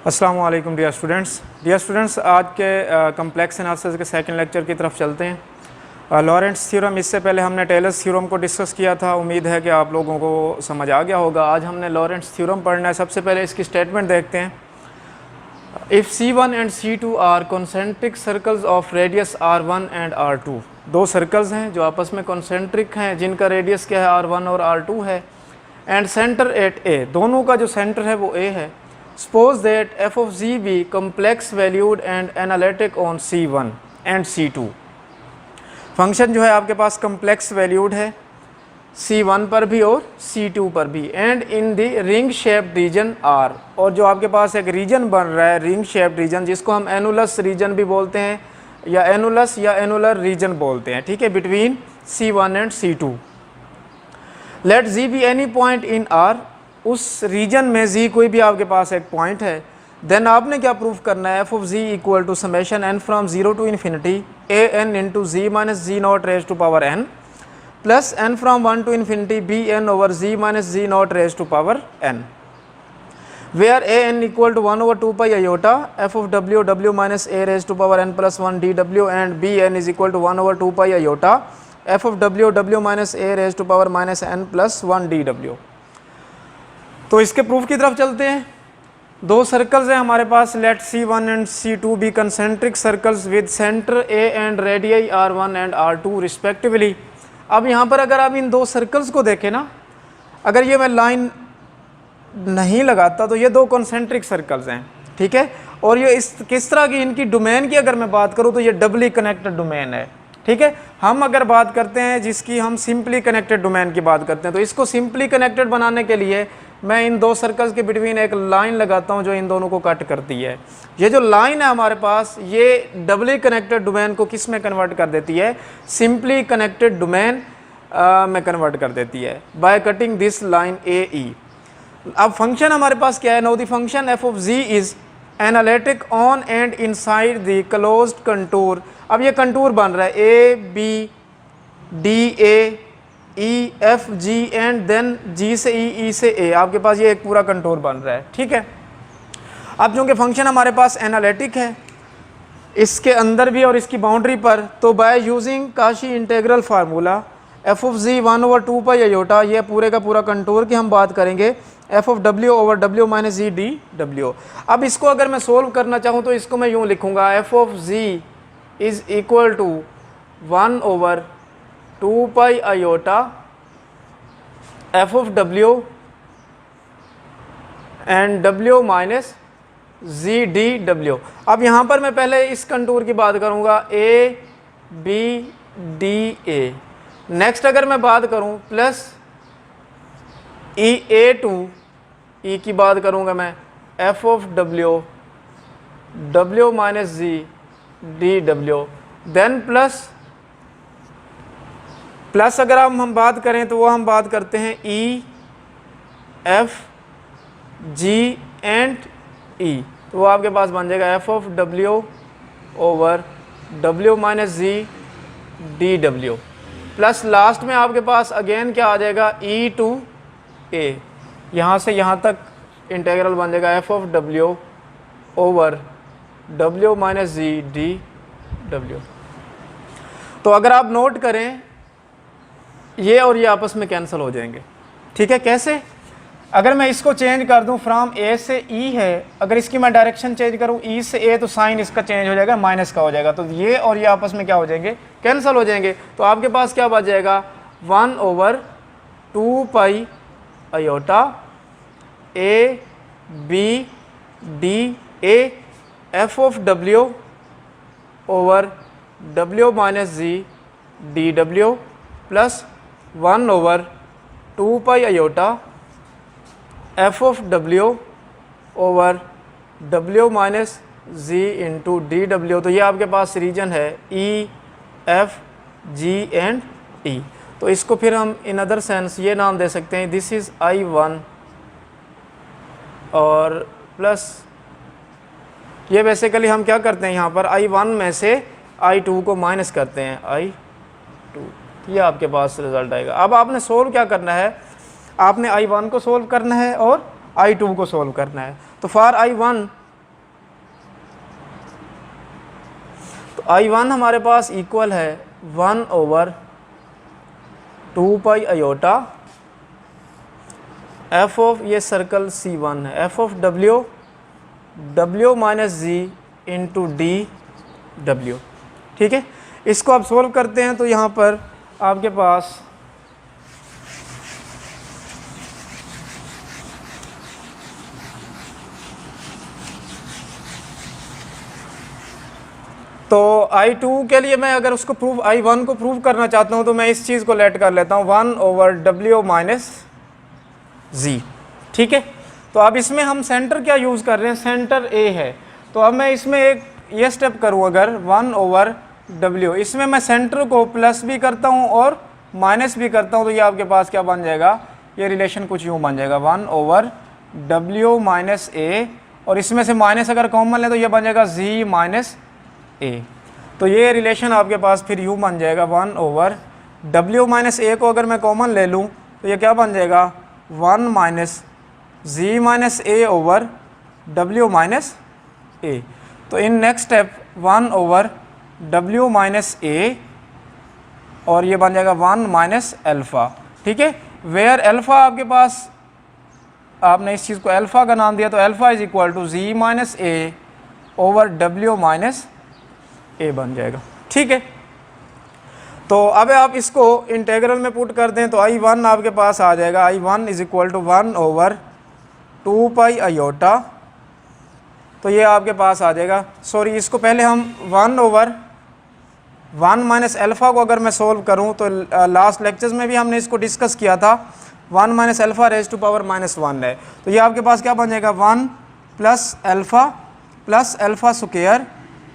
अस्सलाम वालेकुम dear students, आज के कम्प्लेक्स एनालिसिस के सेकंड लेक्चर की तरफ चलते हैं। लॉरेंट्ज़ थ्योरम, इससे पहले हमने टेलर्स थ्योरम को डिस्कस किया था। उम्मीद है कि आप लोगों को समझ आ गया होगा। आज हमने लॉरेंट्ज़ थ्योरम पढ़ना है। सबसे पहले इसकी स्टेटमेंट देखते हैं। If C1 and C2 are concentric circles of radius R1 and R2, दो सर्कल्स हैं जो आपस में कॉन्सेंट्रिक हैं, जिनका रेडियस क्या है, R1 और R2 है, एंड सेंटर एट A, दोनों का जो सेंटर है वो A है। Suppose that f of z be complex valued and analytic on C1 and C2। Function जो है आपके पास कम्प्लेक्स वैल्यूड है C1 पर भी और C2 पर भी, and in the ring shaped region R, और जो आपके पास एक रीजन बन रहा है रिंग शेप्ड रीजन, जिसको हम एनुलस रीजन भी बोलते हैं या एनुलस या एनुलर रीजन बोलते हैं, ठीक है, between C1 and C2। Let Z be any point in R, उस रीजन में Z कोई भी आपके पास एक पॉइंट है। देन आपने क्या प्रूफ करना है, f of z equal to summation n from 0 to infinity a n into z minus Z naught raise to power n plus n from 1 to infinity b n over z minus Z naught raise to power n, where a n equal to 1 over 2 pi iota f of w w minus a raise to power n plus 1 dw and b n is equal to 1 over 2 pi iota f of w w minus a raise to power minus n plus 1 dw। तो इसके proof की तरफ चलते हैं। दो circles हैं हमारे पास, let C1 and C2 be concentric circles with centre A and radii R1 and R2 respectively. अब यहाँ पर अगर आप इन दो सर्कल्स को देखें ना, अगर ये मैं लाइन नहीं लगाता तो ये दो कंसेंट्रिक सर्कल्स हैं, ठीक है, और ये इस किस तरह की इनकी डोमेन की अगर मैं बात करूँ तो ये डबली कनेक्टेड डोमेन है, ठीक है। हम अगर बात करते हैं जिसकी हम सिंपली कनेक्टेड डोमेन की बात करते हैं, तो इसको सिंपली कनेक्टेड बनाने के लिए मैं इन दो सर्कल्स के बिटवीन एक लाइन लगाता हूं जो इन दोनों को कट करती है। ये जो लाइन है हमारे पास, ये डबली कनेक्टेड डोमेन को किस में कन्वर्ट कर देती है, सिंपली कनेक्टेड डोमेन में कन्वर्ट कर देती है by cutting this line AE। अब फंक्शन हमारे पास क्या है, know the function f of z is analytic on and inside the closed contour. अब ये कंटूर बन रहा है A B D A E F G and then G से E, E से A, आपके पास ये एक पूरा कंटूर बन रहा है, ठीक है। अब चूँकि फंक्शन हमारे पास एनालिटिक है इसके अंदर भी और इसकी बाउंड्री पर, तो by using Kashi integral formula f of z 1 over 2 pi iota, ये पूरे का पूरा कंटूर की हम बात करेंगे, f of w over w minus ji D W. अब इसको अगर मैं सोल्व करना चाहूँ तो इसको मैं यूँ लिखूँगा, f of z is equal to 1 over 2 pi iota f of w and w minus ji D W. अब यहाँ पर मैं पहले इस कंटूर की बात करूँगा A B D A, next अगर मैं बात करूँ plus E A to E की बात करूँगा मैं f of w minus ji D W, then plus अगर हम बात करें तो वो हम बात करते हैं E F G and E, तो वो आपके पास बन जाएगा f of w over w minus ji D W, plus last में आपके पास अगेन क्या आ जाएगा E टू A, यहाँ से यहाँ तक इंटेग्रल बन जाएगा f of w over w minus ji D W. तो अगर आप नोट करें ये और ये आपस में कैंसिल हो जाएंगे, ठीक है। कैसे, अगर मैं इसको चेंज कर दूं फ्रॉम A से E है, अगर इसकी मैं डायरेक्शन चेंज करूं E से A, तो साइन इसका चेंज हो जाएगा, माइनस का हो जाएगा, तो ये और ये आपस में क्या हो जाएंगे, कैंसिल हो जाएंगे। तो आपके पास क्या बच जाएगा, 1 over 2 pi iota A B D A f of w over w minus ji D W plus 1 over 2 pi iota f of w over w minus Z into D W. तो ये आपके पास रीजन है E F G and E। तो इसको फिर हम in other sense ये नाम दे सकते हैं, दिस इज़ I1 और प्लस ये बेसिकली हम क्या करते हैं, यहाँ पर I1 में से I2 को माइनस करते हैं, I2, ये आपके पास रिजल्ट आएगा। अब आपने सोल्व क्या करना है, आपने I1 को सोल्व करना है और I2 को सोल्व करना है। तो फॉर I1 I1 हमारे पास इक्वल है 1/2 आयोटा एफ ऑफ, ये सर्कल C1 है, F of W minus Z into DW। ठीक है, इसको आप सोल्व करते हैं तो यहाँ पर आपके पास तो I2 के लिए मैं अगर उसको प्रूव I1 को प्रूव करना चाहता हूँ तो मैं इस चीज़ को लेट कर लेता हूँ 1/W माइनस जी। ठीक है, तो अब इसमें हम सेंटर क्या यूज़ कर रहे हैं, सेंटर A है। तो अब मैं इसमें एक ये स्टेप करूँ, अगर 1/W, इसमें मैं सेंटर को प्लस भी करता हूँ और माइनस भी करता हूँ, तो ये आपके पास क्या बन जाएगा, ये रिलेशन कुछ यूँ बन जाएगा 1/W माइनस A, और इसमें से माइनस अगर कॉमन ले तो ये बन जाएगा Z माइनस A। तो ये रिलेशन आपके पास फिर यूँ बन जाएगा 1/W माइनस A को अगर मैं कॉमन ले लूँ तो ये क्या बन जाएगा 1 minus Z minus A over W minus A। तो in next step 1/W minus A, और ये बन जाएगा 1 माइनस अल्फ़ा। ठीक है, वेयर अल्फ़ा आपके पास, आपने इस चीज़ को अल्फ़ा का नाम दिया, तो alpha is equal to Z minus A over W minus A बन जाएगा। ठीक है, तो अब आप इसको इंटेग्रल में पुट कर दें तो I1 आपके पास आ जाएगा, I1 is equal to 1/2 iota. तो ये आपके पास आ जाएगा, सॉरी इसको पहले हम 1/1 माइनस अल्फ़ा को अगर मैं सोल्व करूं तो लास्ट लेक्चर्स में भी हमने इसको डिस्कस किया था, 1 minus alpha raise to power -1 है। तो ये आपके पास क्या बन जाएगा 1 plus alpha square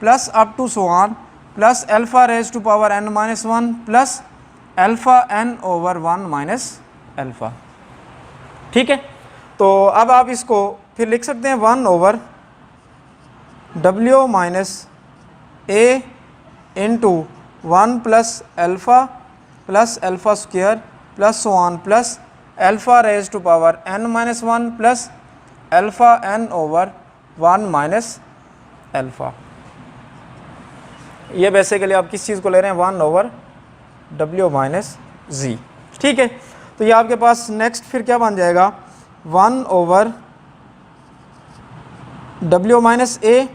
plus up to so on plus alpha raise to power n-1 plus alpha n over 1 minus alpha. ठीक है, तो अब आप इसको फिर लिख सकते हैं 1/W minus A into 1 plus alpha square plus so on plus alpha raise to power n-1 plus alpha n over 1 minus alpha. ये बेसिकली आप किस चीज़ को ले रहे हैं 1/W माइनस जी। ठीक है, तो ये आपके पास नेक्स्ट फिर क्या बन जाएगा 1/W minus A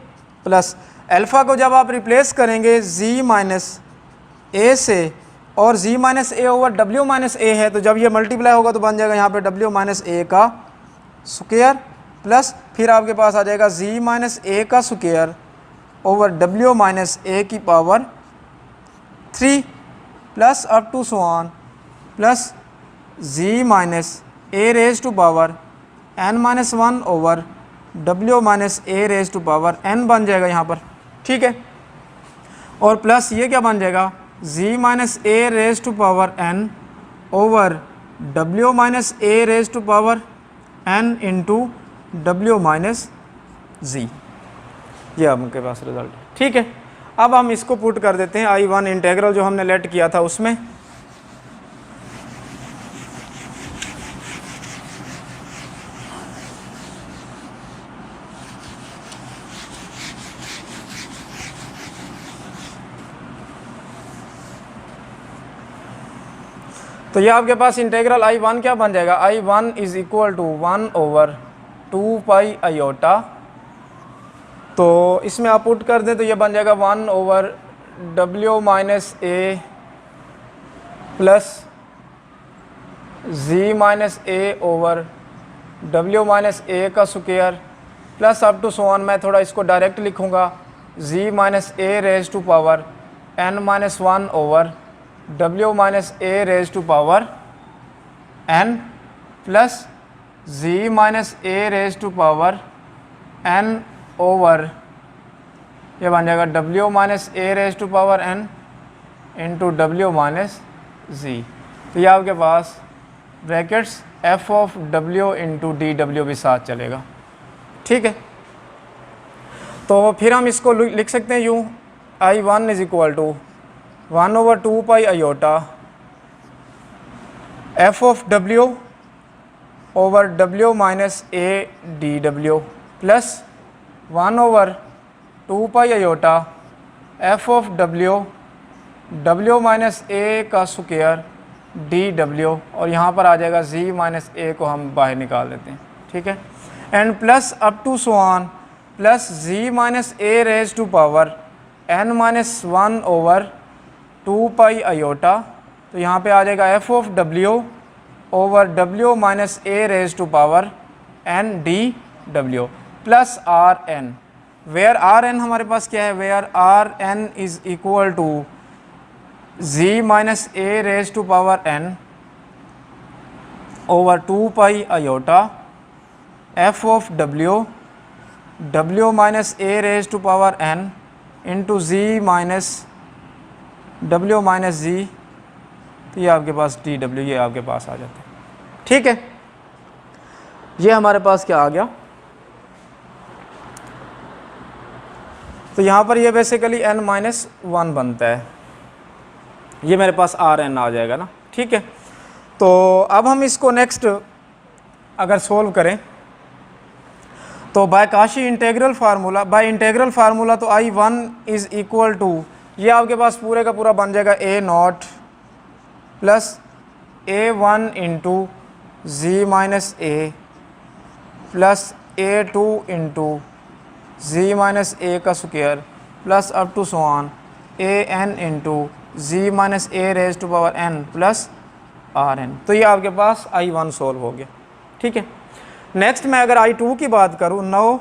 plus alpha को जब आप रिप्लेस करेंगे Z माइनस A से, और Z minus A over W minus A है, तो जब ये मल्टीप्लाई होगा तो बन जाएगा यहाँ पे W माइनस A का स्क्वायर प्लस फिर आपके पास आ जाएगा Z माइनस A का square over W minus A की power 3 plus up to so on plus Z minus A raise to power n-1 over W minus A raise to power n बन जाएगा यहाँ पर। ठीक है, और प्लस ये क्या बन जाएगा Z minus A raise to power n over W minus A raise to power n into W minus Z। ये आपके पास रिजल्ट है। ठीक है, अब हम इसको पुट कर देते हैं I1 इंटेग्रल जो हमने लेट किया था उसमें। तो ये आपके पास इंटेग्रल I1 क्या बन जाएगा, I1 is equal to 1/2 iota. तो इसमें आप पुट कर दें तो ये बन जाएगा 1/W minus A plus Z minus A over W minus A का square plus up to so on, मैं थोड़ा इसको डायरेक्ट लिखूँगा Z minus A raise to power n-1 over W minus A raise to power n plus Z minus A raise to power n over ये बन जाएगा W minus A raise to power n into W minus Z। तो ये आपके पास brackets f of W into DW भी साथ चलेगा। ठीक है, तो फिर हम इसको लिख सकते हैं यूँ, I1 is equal to 1/2 iota f of W over W minus A DW plus 1/2 iota F of W, W minus A का स्क्वायर डी डब्ल्यू, और यहाँ पर आ जाएगा जी माइनस ए को हम बाहर निकाल देते हैं, ठीक है, and plus up to so on plus Z minus A raise to power N minus 1 over 2 pi iota. तो यहाँ पे आ जाएगा F of W over W minus A raise to power N D W plus R N, where R N हमारे पास क्या है, where R N is equal to Z minus A raise to power N over 2 pi iota F of W, W minus A raise to power N into G minus W minus G, तो ये आपके पास D W, ये आपके पास आ जाता है, ठीक है। ये हमारे पास क्या आ गया, तो यहाँ पर ये बेसिकली n माइनस 1 बनता है, ये मेरे पास आर एन आ जाएगा ना, ठीक है। तो अब हम इसको नेक्स्ट अगर सोल्व करें तो by Cauchy integral formula, by integral formula तो I1 इज़ इक्वल टू, ये आपके पास पूरे का पूरा बन जाएगा A naught plus A1 into G minus A plus A2 into G minus A का square plus up to so on A N into G minus A raise to power N plus R N. तो ये आपके पास I1 solve हो गया, ठीक है। Next मैं अगर I2 की बात करूँ, नो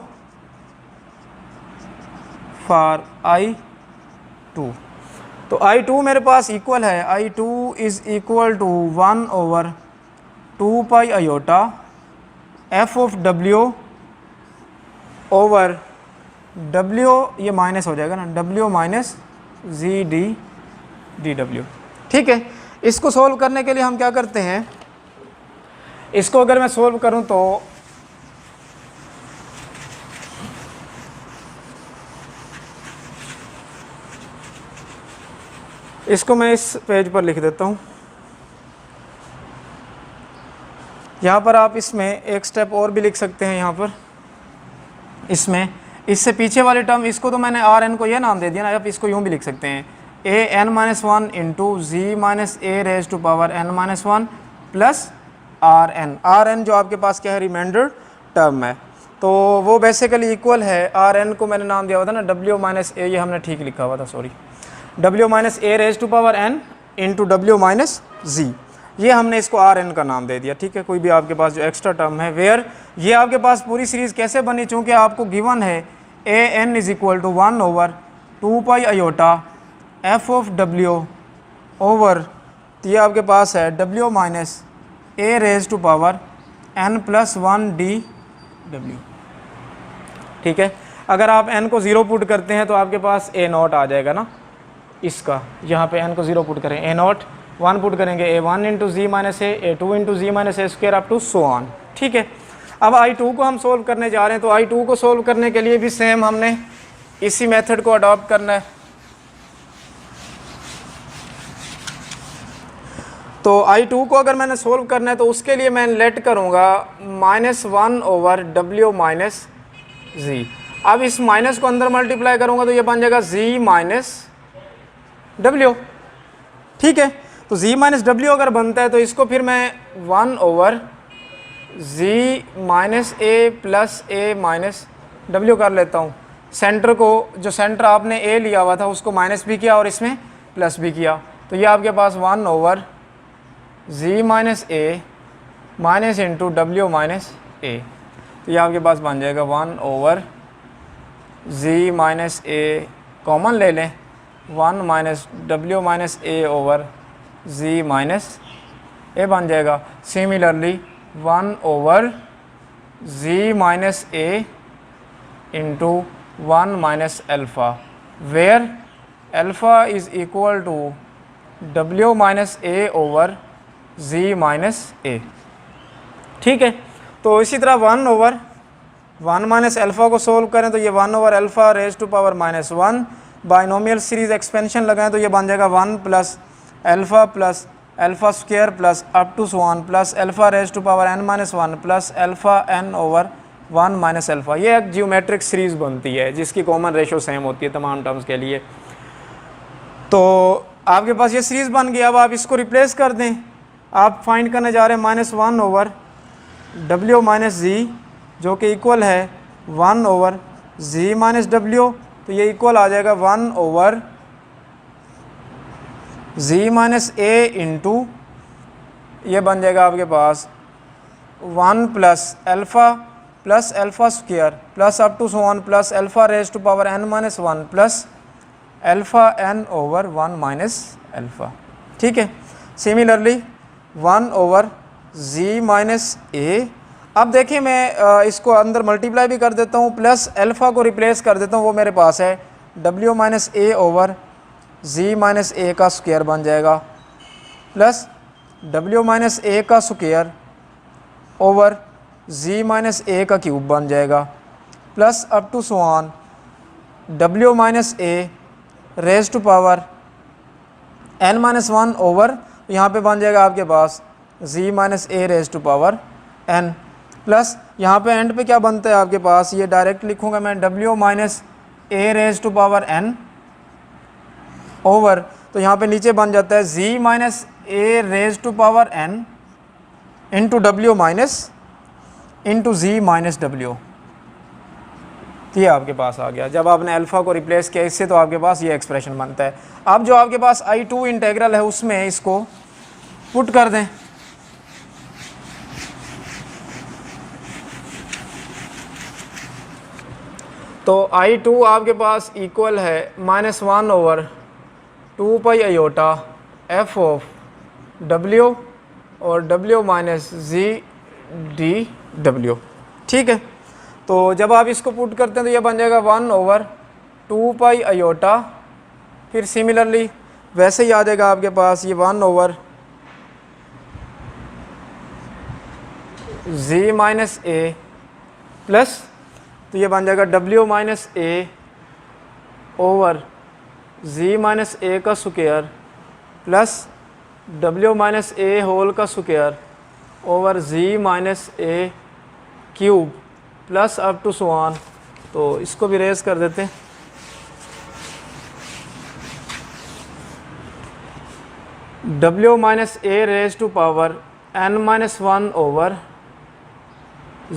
फॉर I2, तो I2 मेरे पास इक्वल है, I2 is equal to 1 over 2 pi iota F of W over W, ये माइनस हो जाएगा ना, डब्ल्यू माइनस जी डी डी डब्ल्यू, ठीक है। इसको सोल्व करने के लिए हम क्या करते हैं, इसको अगर मैं सोल्व करूं तो इसको मैं इस पेज पर लिख देता हूँ। यहाँ पर आप इसमें एक स्टेप और भी लिख सकते हैं, यहाँ पर इसमें इससे पीछे वाले टर्म, इसको तो मैंने आर एन को ये नाम दे दिया ना, आप इसको यूँ भी लिख सकते हैं, A N minus 1 into G minus A raise to power N minus 1 plus R N जो आपके पास क्या है, रिमाइंडर टर्म है, तो वो बेसिकली इक्वल है, आर एन को मैंने नाम दिया हुआ था ना डब्ल्यू माइनस ए, ये हमने ठीक लिखा हुआ था, sorry, W minus A raise to power N into W minus G, ये हमने इसको आर एन का नाम दे दिया, ठीक है। कोई भी आपके पास जो एक्स्ट्रा टर्म है, वेयर ये आपके पास पूरी सीरीज़ कैसे बनी, चूँकि आपको गिवन है A N is equal to 1 over 2 pi iota F of W over, तो ये आपके पास है W minus A raise to power N plus 1 D W, ठीक है। अगर आप n को 0 पुट करते हैं तो आपके पास ए नॉट आ जाएगा ना, इसका यहाँ पे n को 0 पुट करें, ए नॉट 1 पुट करेंगे, A1 into G minus A2 into G minus A square up to so on, ठीक है। अब I2 को हम सोल्व करने जा रहे हैं, तो I2 को सोल्व करने के लिए भी सेम हमने इसी मेथड को अडॉप्ट करना है। तो I2 को अगर मैंने सोल्व करना है तो उसके लिए मैं लेट करूँगा -1 ओवर W माइनस जी। अब इस माइनस को अंदर मल्टीप्लाई करूँगा तो ये बन जाएगा Z माइनस W, ठीक है। तो Z माइनस W अगर बनता है तो इसको फिर मैं 1 over Z minus A plus A minus W कर लेता हूँ। सेंटर को, जो सेंटर आपने A लिया हुआ था उसको माइनस भी किया और इसमें प्लस भी किया, तो ये आपके पास 1 over Z minus A minus into W minus A, तो ये आपके पास बन जाएगा 1 over Z minus A, common ले लें, 1 minus W minus A over Z minus A बन जाएगा। Similarly 1 over Z minus A into 1 minus alpha, where alpha is equal to W minus A over Z minus A, ठीक है। तो इसी तरह 1 over 1 minus alpha को solve करें तो ये 1 over alpha raise to power -1, binomial series expansion लगाएं तो ये बन जाएगा 1 plus alpha square plus up to so on plus alpha raise to power n-1 plus alpha n over 1 minus alpha. ये एक जियोमेट्रिक सीरीज़ बनती है जिसकी कॉमन रेशो सेम होती है तमाम टर्म्स के लिए। तो आपके पास ये सीरीज़ बन गई। अब आप इसको रिप्लेस कर दें। आप फाइंड करने जा रहे हैं -1 ओवर W माइनस जी, जो कि इक्वल है 1 ओवर Z माइनस W। तो ये इक्वल आ जाएगा 1 over Z minus A into, ये बन जाएगा आपके पास 1 plus alpha square plus up to so on plus alpha raise to power n minus 1 plus alpha n over 1 minus alpha. ठीक है। Similarly 1 over Z minus A। अब देखिए मैं इसको अंदर मल्टीप्लाई भी कर देता हूँ, प्लस अल्फ़ा को रिप्लेस कर देता हूँ, वो मेरे पास है W minus A over Z minus A का स्क्वायर बन जाएगा, प्लस W माइनस A का square over Z minus A का क्यूब बन जाएगा, plus up to so on W minus A raise to power n minus 1 over, यहाँ पे बन जाएगा आपके पास Z minus A raise to power n, plus यहाँ पे एंड पे क्या बनता है आपके पास, ये डायरेक्ट लिखूँगा मैं W minus A raise to power n over, तो यहाँ पे नीचे बन जाता है Z minus A raise to power n into W minus into Z minus W। ये आपके पास आ गया। जब आपने अल्फ़ा को रिप्लेस किया इससे, तो आपके पास ये एक्सप्रेशन बनता है। अब जो आपके पास I2 इंटेग्रल है उसमें इसको पुट कर दें। तो I2 आपके पास इक्वल है -1 over 2 pi iota f of W और W minus Z D W। ठीक है। तो जब आप इसको पुट करते हैं तो ये बन जाएगा 1 ओवर 2 पाई आयोटा, फिर सिमिलरली वैसे ही आ जाएगा आपके पास ये 1 over Z minus A plus, तो ये बन जाएगा W minus A over Z minus A का square plus W minus A whole का square over Z minus A cube plus up to so on. तो इसको भी रेज कर देते हैं। W minus A raise to power n minus 1 over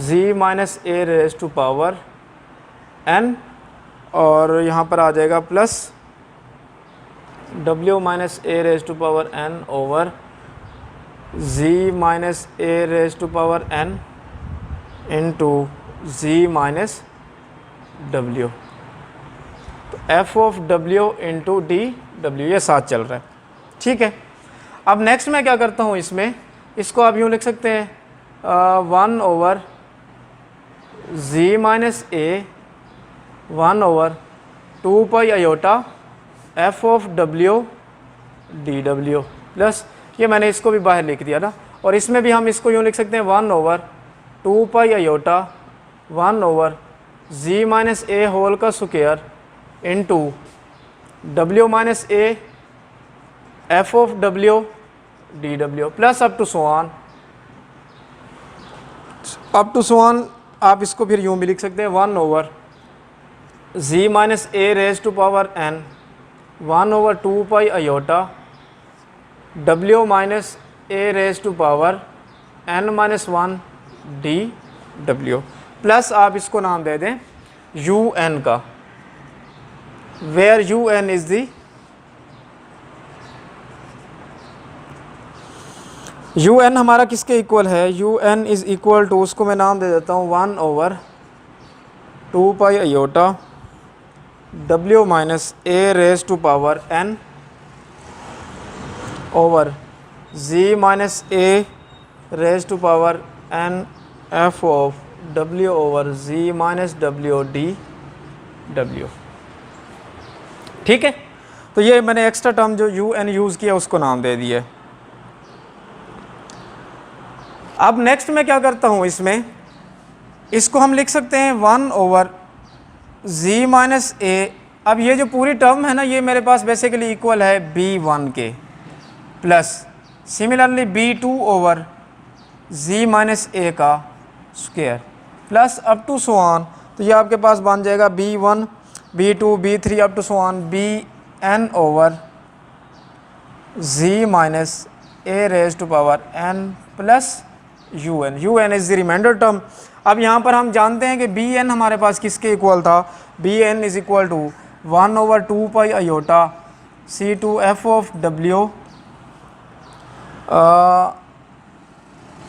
Z minus A raise to power n, और यहाँ पर आ जाएगा plus W minus A raise to power n over Z minus A raise to power n into Z minus W। तो f of W into D W ये साथ चल रहा है। ठीक है। अब नेक्स्ट मैं क्या करता हूँ, इसमें इसको आप यूँ लिख सकते हैं 1 over Z minus A 1 over 2 pi iota f of W D W, plus ये मैंने इसको भी बाहर लिख दिया ना, और इसमें भी हम इसको यूँ लिख सकते हैं 1 over 2 pi iota 1 over Z minus A whole का square into W minus A f of W D W, plus up to so on आप इसको फिर यूँ भी लिख सकते हैं 1 over Z minus A raise to power n 1 over 2 pi iota W minus A raise to power n minus 1 D W, plus आप इसको नाम दे दें UN का, where UN is the UN हमारा किसके इक्वल है, UN इज इक्वल टू, उसको मैं नाम दे देता हूँ 1 over 2 pi iota W minus A raise to power n over Z minus A raise to power n f of W over Z minus W D W। ठीक है। तो ये मैंने एक्स्ट्रा टर्म जो UN यूज़ किया उसको नाम दे दिया। अब नेक्स्ट मैं क्या करता हूँ, इसमें इसको हम लिख सकते हैं 1 ओवर Z माइनस A। अब ये जो पूरी टर्म है ना, ये मेरे पास बेसिकली इक्वल है B1 के, plus similarly B2 over Z minus A का square plus up to so on. तो ये आपके पास बन जाएगा B1 B2 B3 up to so on BN over z minus a raise to power n plus U N is the remainder term. अब यहाँ पर हम जानते हैं कि बी एन हमारे पास किसके इक्वल था, B N is equal to 1/2 pi iota C to F of W,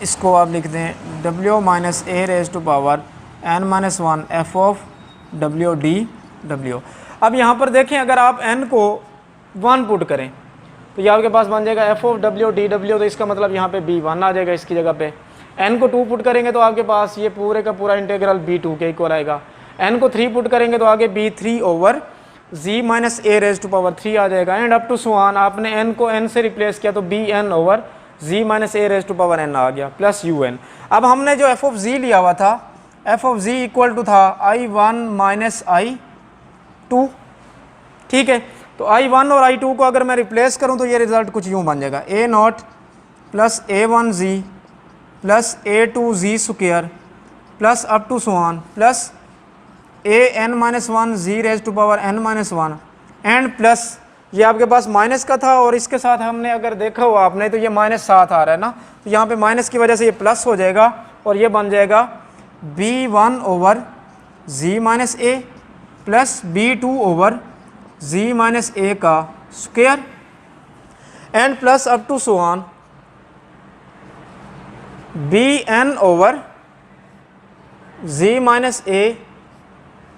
इसको आप लिख दें W minus A raise to power n minus 1 F of W D W. अब यहाँ पर देखें, अगर आप n को 1 पुट करें तो ये आपके पास बन जाएगा F of W D W, तो इसका मतलब यहाँ पे b1 आ जाएगा इसकी जगह पे। n को 2 पुट करेंगे तो आपके पास ये पूरे का पूरा इंटीग्रल b2 के इक्वल आएगा। n को 3 पुट करेंगे तो आगे b3 over z minus A raise to power 3 आ जाएगा। And up to so on, आपने n को n से रिप्लेस किया तो bn over z minus A raise to power n आ गया प्लस un। अब हमने जो f ऑफ z लिया हुआ था, f of z equal to था i1 माइनस i2, ठीक है। तो i1 और i2 को अगर मैं रिप्लेस करूं तो ये रिजल्ट कुछ यूँ बन जाएगा a naught plus a1z plus a2z square plus up to so on plus an minus 1 z raise to power n minus 1 and plus ये आपके पास माइनस का था और इसके साथ हमने अगर देखा हो आपने तो ये माइनस 7 आ रहा है ना, तो यहाँ पे माइनस की वजह से ये प्लस हो जाएगा और ये बन जाएगा b1 over z minus a plus b2 over z minus a का square and plus up to so on bn over z minus a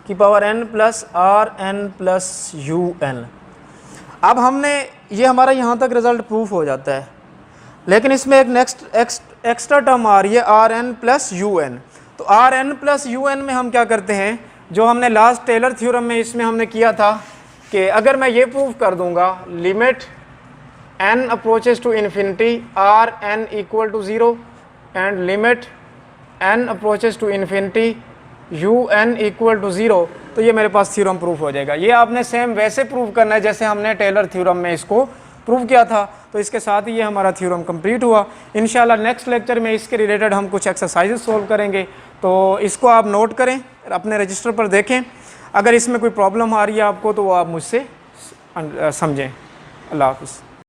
की power n plus R N plus U N. अब हमने ये हमारा यहाँ तक result proof हो जाता है, लेकिन इसमें एक नेक्स्ट एक्स्ट्रा टर्म आ रही है R N plus U N. तो R N plus U N में हम क्या करते हैं, जो हमने लास्ट टेलर थ्योरम में इसमें हमने किया था कि अगर मैं ये प्रूफ कर दूंगा limit n approaches to infinity R N equal to 0 and limit n approaches to infinity U N equal to 0, तो ये मेरे पास थ्योरम प्रूफ हो जाएगा। ये आपने सेम वैसे प्रूव करना है जैसे हमने टेलर थ्योरम में इसको प्रूव किया था। तो इसके साथ ही ये हमारा थ्योरम कंप्लीट हुआ। इंशाल्लाह नेक्स्ट लेक्चर में इसके रिलेटेड हम कुछ एक्सरसाइजेस सोल्व करेंगे, तो इसको आप नोट करें, अपने रजिस्टर पर देखें। अगर इसमें कोई प्रॉब्लम आ रही है आपको तो वो आप मुझसे समझें। अल्लाह हाफ़िज़।